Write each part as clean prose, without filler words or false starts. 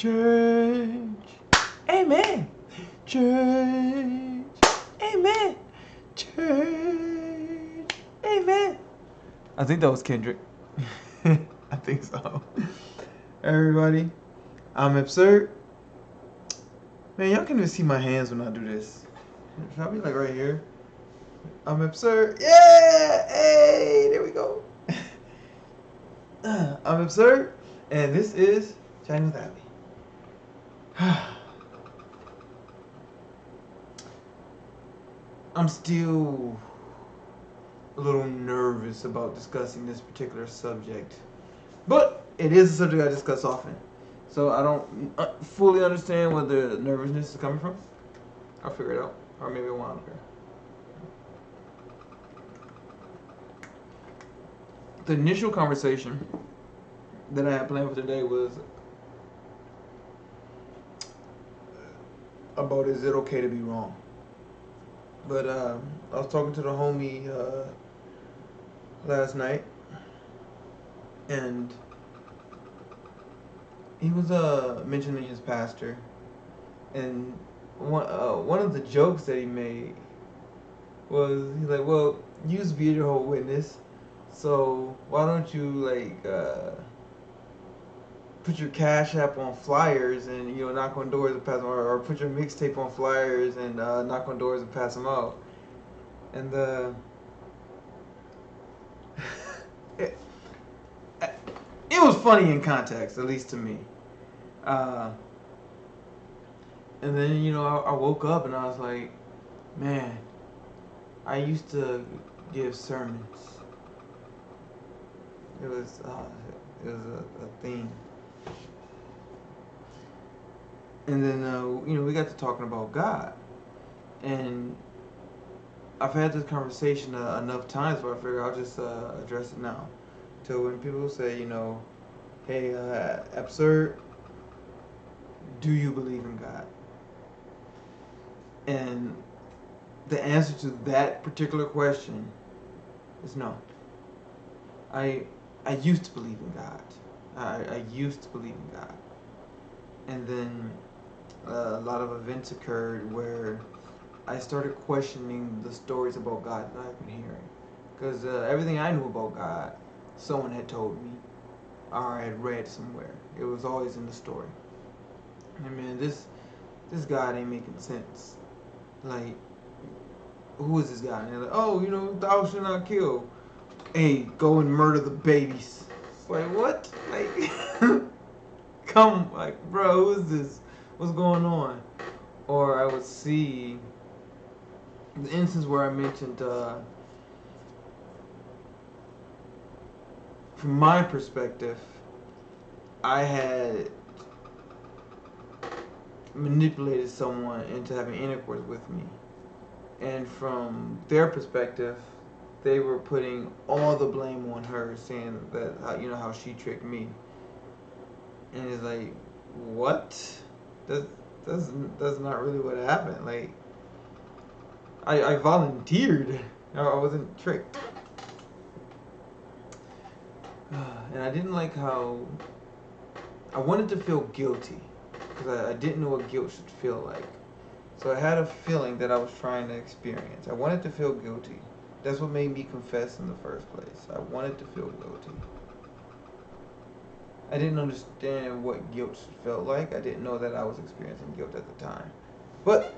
Church. Amen. Church. Amen. Church. Amen. I think that was Kendrick. I think so. Everybody, I'm Absurd. Man, y'all can even see my hands when I do this. Should I be like right here? I'm Absurd. Yeah! Hey, there we go. I'm Absurd, and this is Chinese Alley. I'm still a little nervous about discussing this particular subject, but it is a subject I discuss often, so I don't fully understand where the nervousness is coming from. I'll figure it out, or maybe I won't. Okay. The initial conversation that I had planned for today was about is it okay to be wrong? But I was talking to the homie last night, and he was mentioning his pastor, and one of the jokes that he made was he's like, well, you used to be a Jehovah's Witness, so why don't you like put your Cash App on flyers and knock on doors and pass them, or put your mixtape on flyers and knock on doors and pass them out. And it was funny in context, at least to me. And then I woke up and I was like, man, I used to give sermons. It was a thing. And then we got to talking about God, and I've had this conversation enough times where I figure I'll just address it now. So when people say, hey, Absurd, do you believe in God? And the answer to that particular question is no. I used to believe in God. I used to believe in God. And then a lot of events occurred where I started questioning the stories about God that I've been hearing. Because everything I knew about God, someone had told me or I had read somewhere. It was always in the story. And man, this God ain't making sense. Like, who is this guy? And they're like, oh, thou shalt not kill. Hey, go and murder the babies. It's like, what? Like, come, like, bro, who is this? What's going on? Or I would see the instance where I mentioned, from my perspective, I had manipulated someone into having intercourse with me. And from their perspective, they were putting all the blame on her, saying that how she tricked me. And it's like, what? That's not really what happened. Like, I volunteered. I wasn't tricked. And I didn't like how I wanted to feel guilty, because I didn't know what guilt should feel like. So I had a feeling that I was trying to experience. I wanted to feel guilty. That's what made me confess in the first place. I wanted to feel guilty. I didn't understand what guilt felt like. I didn't know that I was experiencing guilt at the time. But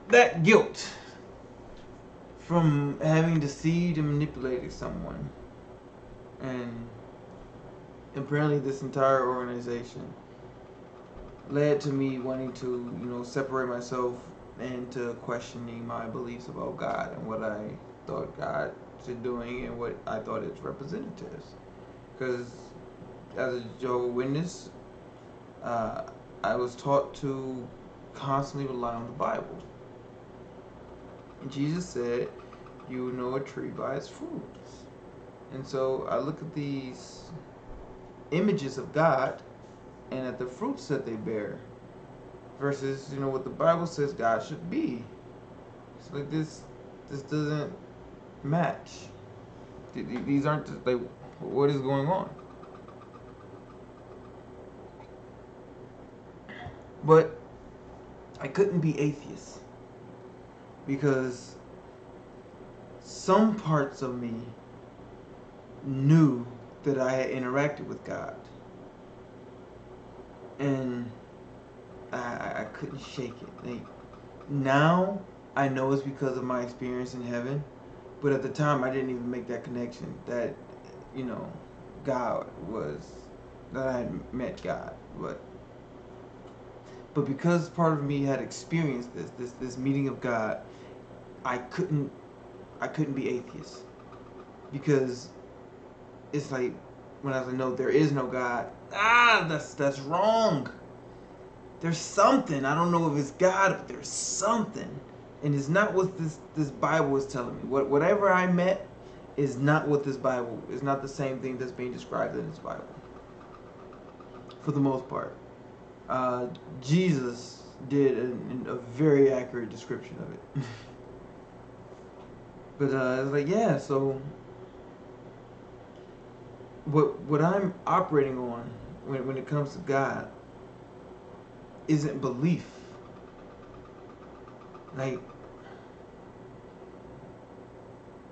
that guilt from having deceived and manipulated someone, and apparently this entire organization, led to me wanting to, separate myself into questioning my beliefs about God and what I thought God should doing and what I thought its representatives. Because as a Jehovah's Witness, I was taught to constantly rely on the Bible. And Jesus said, you know a tree by its fruits. And so I look at these images of God and at the fruits that they bear versus, what the Bible says God should be. It's like this doesn't match. These aren't, like, what is going on? But I couldn't be atheist because some parts of me knew that I had interacted with God, and I couldn't shake it. Like, now I know it's because of my experience in heaven, but at the time I didn't even make that connection that, you know, God was, that I had met God. But because part of me had experienced this meeting of God, I couldn't be atheist, because it's like when I was like, no, there is no God. That's wrong. There's something. I don't know if it's God, but there's something, and it's not what this Bible is telling me. Whatever I met is not what this Bible is. Not the same thing that's being described in this Bible. For the most part, Jesus did a very accurate description of it. But I was like, yeah. So what I'm operating on when it comes to God isn't belief. Like,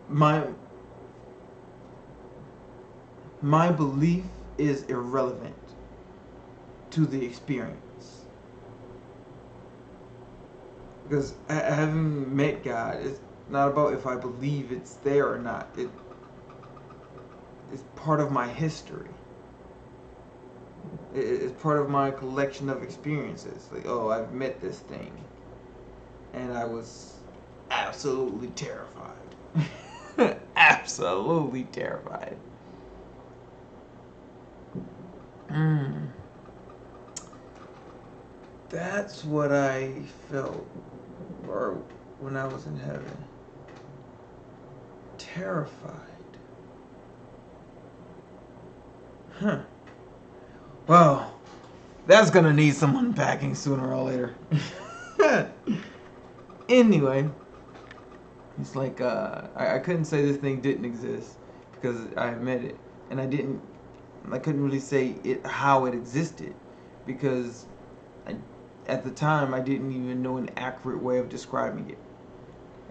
my belief is irrelevant to the experience, because having met God is not about if I believe it's there or not. It's part of my history. It's part of my collection of experiences. Like, oh, I've met this thing, and I was absolutely terrified. Absolutely terrified. That's what I felt, or when I was in heaven. Terrified. Huh. Well, that's gonna need some unpacking sooner or later. Anyway, it's like I couldn't say this thing didn't exist because I met it, and I couldn't really say it how it existed, because at the time I didn't even know an accurate way of describing it.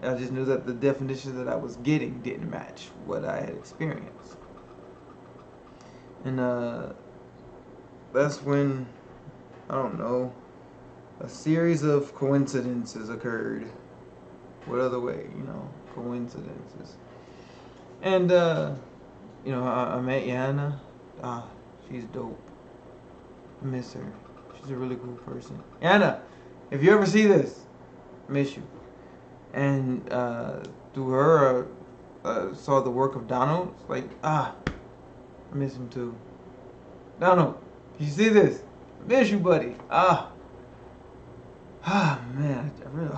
I just knew that the definition that I was getting didn't match what I had experienced. And that's when, I don't know, a series of coincidences occurred. What other way, coincidences. And, I met Yana. She's dope. I miss her. She's a really cool person. Yana, if you ever see this, I miss you. And through her, saw the work of Donald. It's like, I miss him too. Donald, you see this? I miss you, buddy. Man, I really.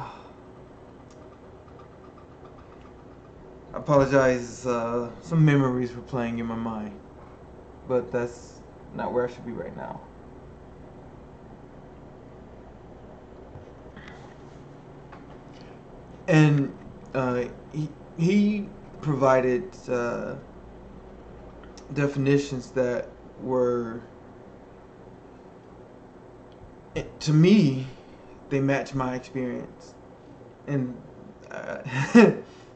I apologize. Some memories were playing in my mind, but that's not where I should be right now. And he provided definitions that were, to me, they match my experience. And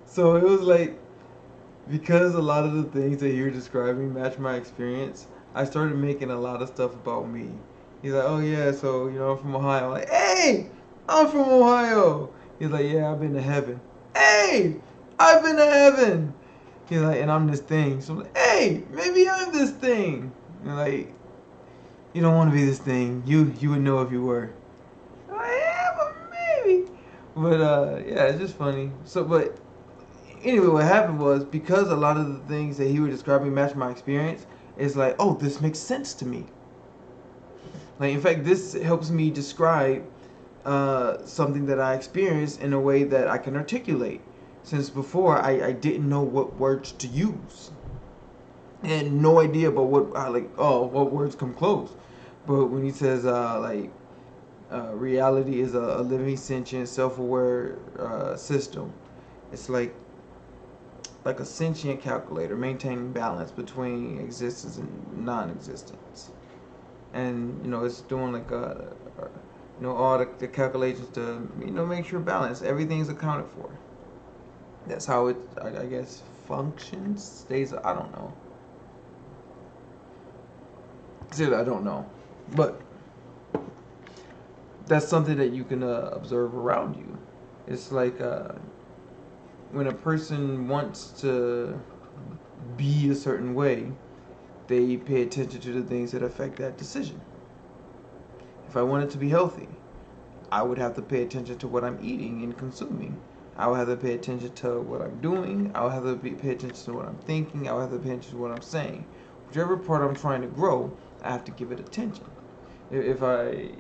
so it was like, because a lot of the things that you're describing match my experience, I started making a lot of stuff about me. He's like, oh yeah, so I'm from Ohio. I'm like, hey, I'm from Ohio. He's like, yeah, I've been to heaven. Hey, I've been to heaven. He's like, and I'm this thing. So I'm like, hey, maybe I'm this thing. And like, you don't want to be this thing. You would know if you were. I'm like, yeah, but maybe. But yeah, it's just funny. So, but anyway, what happened was, because a lot of the things that he was describing matched my experience, it's like, oh, this makes sense to me. Like, in fact, this helps me describe something that I experienced in a way that I can articulate. Since before, I didn't know what words to use. I had no idea about what words come close. But when he says, reality is a living, sentient, self-aware system, it's like a sentient calculator maintaining balance between existence and non-existence. And it's doing like all the calculations to make sure balance. Everything's accounted for. That's how it, I guess, functions. Stays. I don't know. Still, I don't know, but that's something that you can observe around you. It's like when a person wants to be a certain way, they pay attention to the things that affect that decision. If I wanted to be healthy, I would have to pay attention to what I'm eating and consuming. I would have to pay attention to what I'm doing. I would have to pay attention to what I'm thinking. I would have to pay attention to what I'm saying. Whichever part I'm trying to grow, I have to give it attention. If I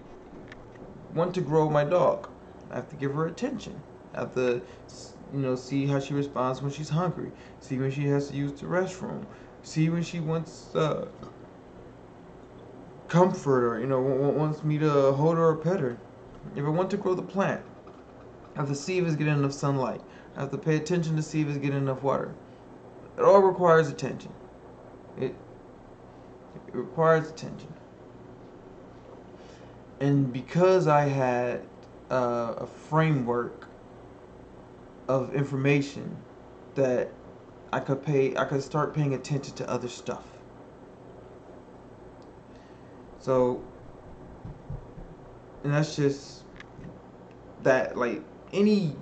want to grow my dog, I have to give her attention. I have to, see how she responds when she's hungry. See when she has to use the restroom. See when she wants comfort or wants me to hold her or pet her. If I want to grow the plant, I have to see if it's getting enough sunlight. I have to pay attention to see if it's getting enough water. It all requires attention. It requires attention. And because I had a framework of information that I could start paying attention to other stuff. So, and that's just that, like any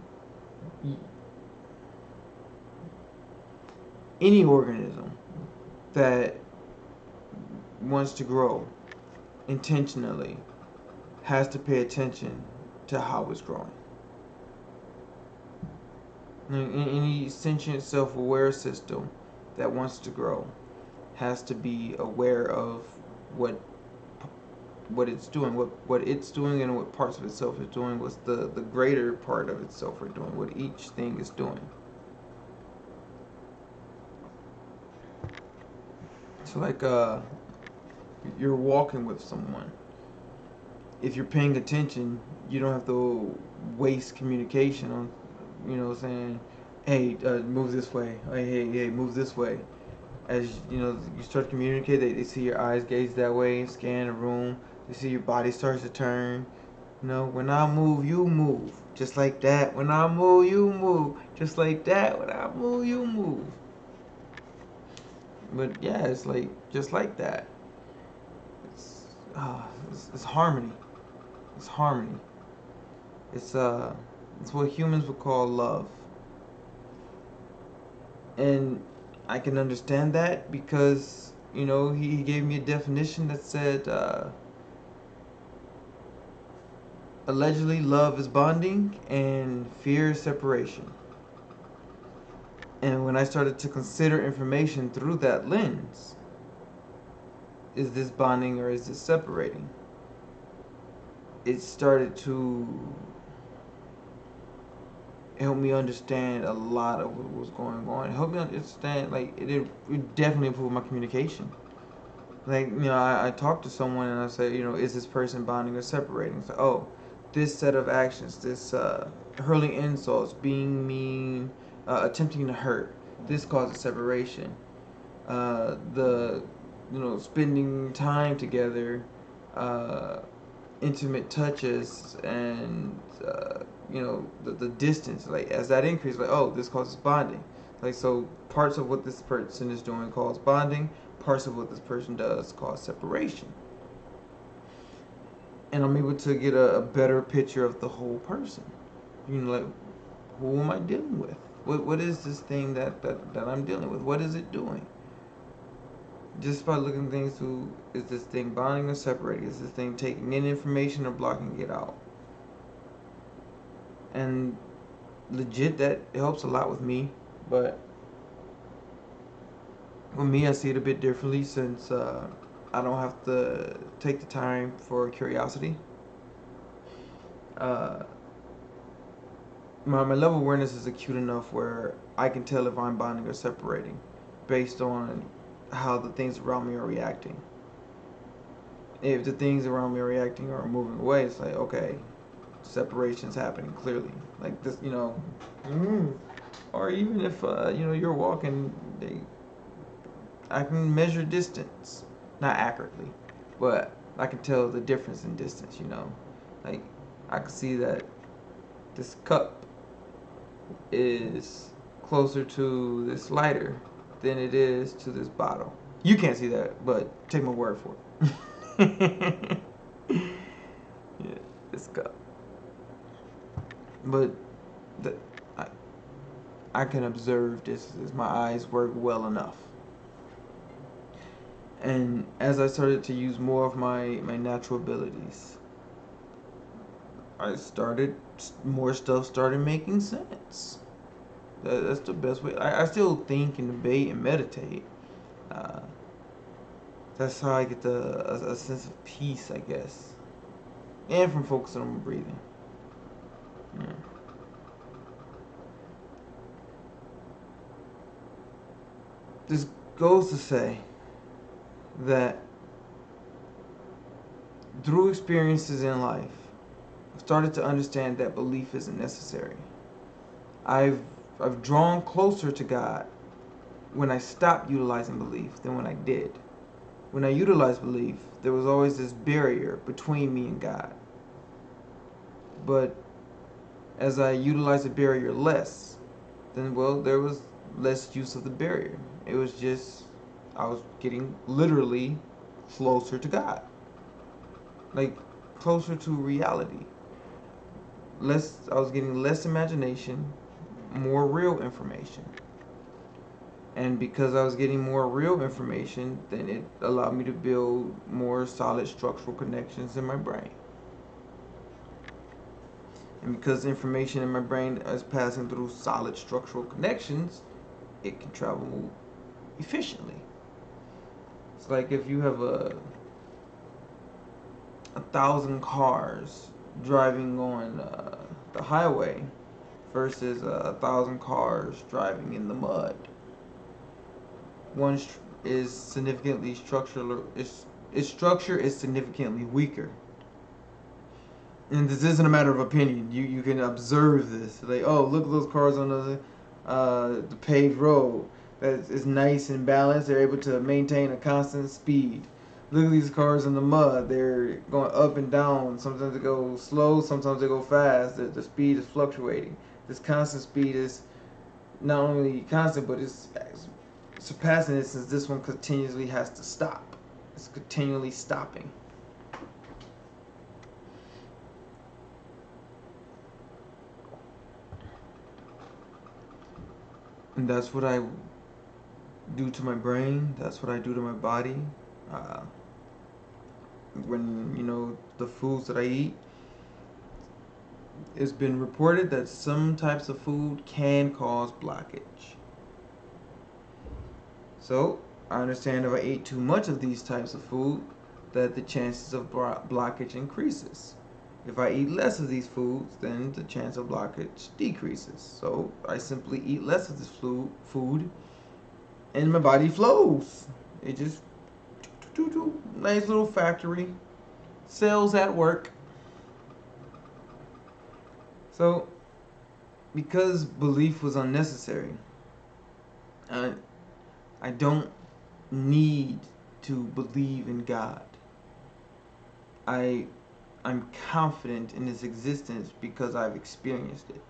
organism that wants to grow intentionally has to pay attention to how it's growing. Any sentient, self-aware system that wants to grow has to be aware of what it's doing, what it's doing, and what parts of itself is doing, what's the greater part of itself are doing, what each thing is doing. So like you're walking with someone. If you're paying attention, you don't have to waste communication on, saying, hey, move this way. Hey, move this way. As you start to communicate, they see your eyes gaze that way, scan the room. They see your body starts to turn. When I move, you move. Just like that. When I move, you move. Just like that. When I move, you move. But yeah, it's like just like that. It's harmony. It's harmony. It's what humans would call love. And I can understand that because, he gave me a definition that said allegedly love is bonding and fear is separation. And when I started to consider information through that lens, is this bonding or is this separating? It started to help me understand a lot of what was going on. It helped me understand, like, it definitely improved my communication. Like, I talked to someone and I said, is this person bonding or separating? So, oh, this set of actions, this hurling insults, being mean, attempting to hurt, this causes separation. The, spending time together, intimate touches, and the distance, like as that increases, like, oh, this causes bonding. Like, so parts of what this person is doing cause bonding, parts of what this person does cause separation, and I'm able to get a better picture of the whole person. Like, who am I dealing with? What is this thing that I'm dealing with? What is it doing? Just by looking at things through, is this thing bonding or separating? Is this thing taking in information or blocking it out? And legit, that helps a lot with me. But with me, I see it a bit differently since I don't have to take the time for curiosity. My level of awareness is acute enough where I can tell if I'm bonding or separating based on how the things around me are reacting. If the things around me are reacting or moving away, it's like, okay, separation's happening clearly. Like this, or even if you're walking, I can measure distance, not accurately, but I can tell the difference in distance. Like, I can see that this cup is closer to this lighter than it is to this bottle. You can't see that, but take my word for it. Yeah, this cup. But the, I, I can observe this as my eyes work well enough. And as I started to use more of my natural abilities, more stuff started making sense. That's the best way. I still think and debate and meditate. Uh, that's how I get a sense of peace, I guess. And from focusing on my breathing. Yeah. This goes to say that through experiences in life, I've started to understand that belief isn't necessary. I've I've drawn closer to God when I stopped utilizing belief than when I did. When I utilized belief, there was always this barrier between me and God. But as I utilized the barrier less, then well, there was less use of the barrier. It was just I was getting literally closer to God. Like closer to reality. I was getting less imagination, more real information. And because I was getting more real information, then it allowed me to build more solid structural connections in my brain. And because the information in my brain is passing through solid structural connections, it can travel efficiently. It's like if you have a thousand cars driving on the highway versus a thousand cars driving in the mud. One is significantly structural. Its structure is significantly weaker. And this isn't a matter of opinion. You can observe this. Like, oh, look at those cars on the paved road. That is nice and balanced. They're able to maintain a constant speed. Look at these cars in the mud. They're going up and down. Sometimes they go slow. Sometimes they go fast. The speed is fluctuating. This constant speed is not only constant, but it's surpassing it since this one continuously has to stop. It's continually stopping. And that's what I do to my brain. That's what I do to my body. Uh, when, the foods that I eat, it's been reported that some types of food can cause blockage. So, I understand if I eat too much of these types of food, that the chances of blockage increases. If I eat less of these foods, then the chance of blockage decreases. So, I simply eat less of this food, and my body flows. It just, nice little factory, cells at work. So, because belief was unnecessary, I, I don't need to believe in God. I, I'm confident in His existence because I've experienced it.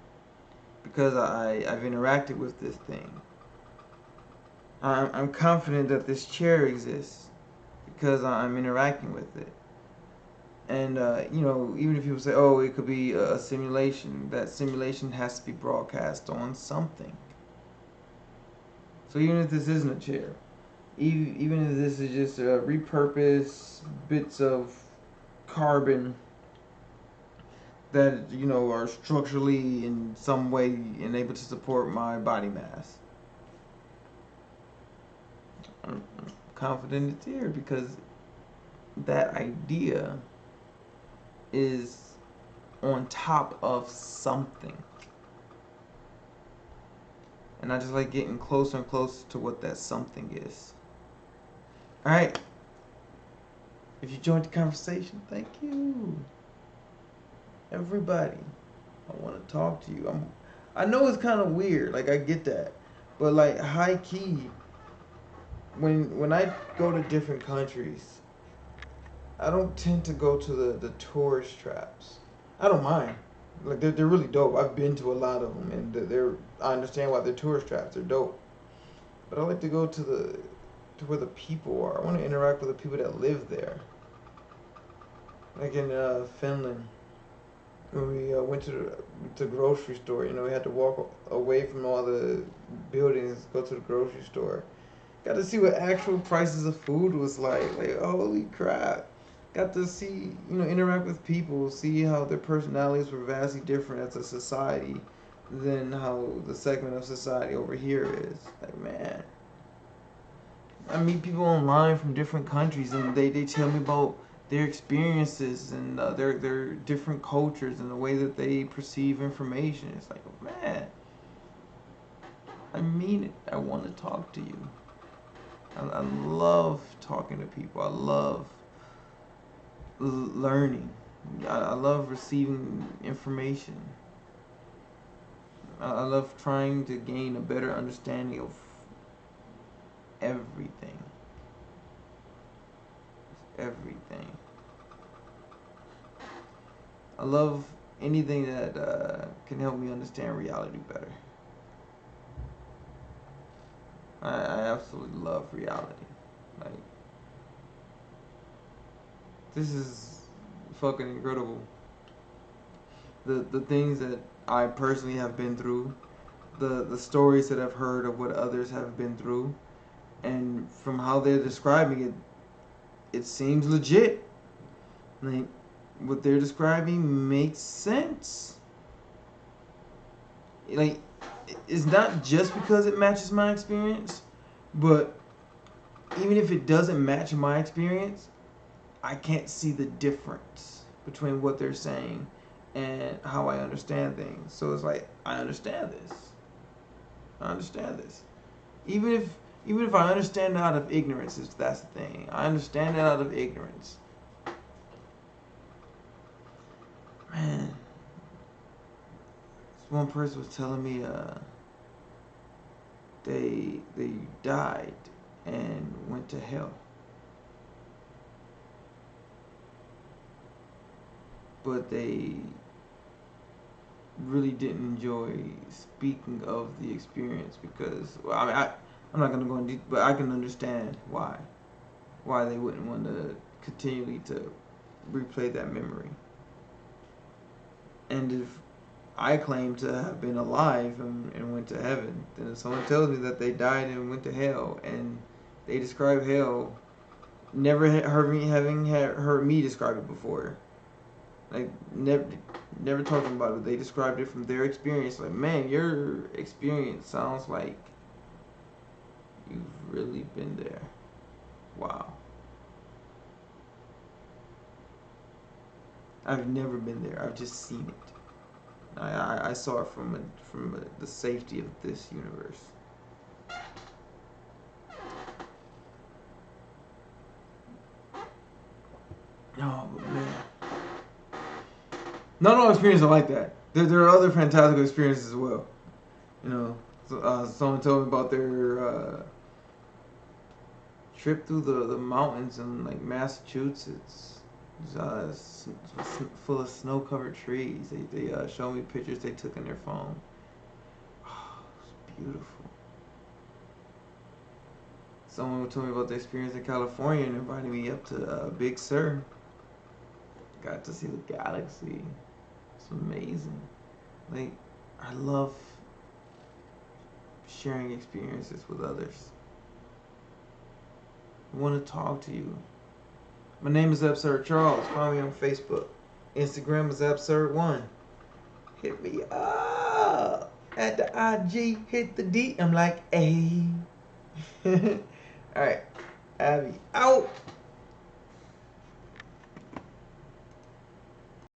Because I've interacted with this thing. I'm confident that this chair exists because I'm interacting with it. And, even if people say, oh, it could be a simulation, that simulation has to be broadcast on something. So even if this isn't a chair, even if this is just repurposed bits of carbon that, are structurally in some way able to support my body mass, I'm confident it's here because that idea is on top of something. And I just like getting closer and closer to what that something is. Alright. If you joined the conversation, thank you. Everybody. I want to talk to you. I know it's kind of weird, like I get that. But like high key, when I go to different countries, I don't tend to go to the tourist traps. I don't mind. Like they're really dope. I've been to a lot of them, and they're I understand why they're tourist traps. They're dope. But I like to go to where the people are. I want to interact with the people that live there. Like in Finland, when we went to the grocery store, you know, we had to walk away from all the buildings, go to the grocery store. Got to see what actual prices of food was like. Like, holy crap. Got to see, you know, interact with people, see how their personalities were vastly different as a society than how the segment of society over here is. Like, man. I meet people online from different countries, and they tell me about their experiences and their different cultures and the way that they perceive information. It's like, man, I mean it. I want to talk to you. I love talking to people. I love learning. I love receiving information. I love trying to gain a better understanding of everything. Everything. I love anything that can help me understand reality better. I absolutely love reality. Like, this is fucking incredible. The things that I personally have been through, the stories that I've heard of what others have been through, and from how they're describing it, it seems legit. Like, what they're describing makes sense. Like, it's not just because it matches my experience, but even if it doesn't match my experience, I can't see the difference between what they're saying and how I understand things. So it's like, I understand this. I understand this. Even if I understand it out of ignorance, that's the thing. I understand it out of ignorance. Man, this one person was telling me they died and went to hell. But they really didn't enjoy speaking of the experience because, well, I mean, I'm not going to go into, but I can understand why they wouldn't want to continually to replay that memory. And if I claim to have been alive and went to heaven, then if someone tells me that they died and went to hell, and they describe hell, never having heard me describe it before, like never talking about it, they described it from their experience. Like, man, your experience sounds like you've really been there. Wow. I've never been there. I've just seen it. I saw it from the safety of this universe. Oh, man. Not all experiences are like that. There are other fantastical experiences as well. You know, someone told me about their trip through the mountains in like Massachusetts. It's full of snow-covered trees. They showed me pictures they took in their phone. Oh, it's beautiful. Someone told me about their experience in California and invited me up to Big Sur. Got to see the galaxy. It's amazing. Like, I love sharing experiences with others. I want to talk to you. My name is Absurd Charles. Follow me on Facebook. Instagram is Absurd1. Hit me up at the IG. Hit the D. I'm like, hey. Alright. Abby out.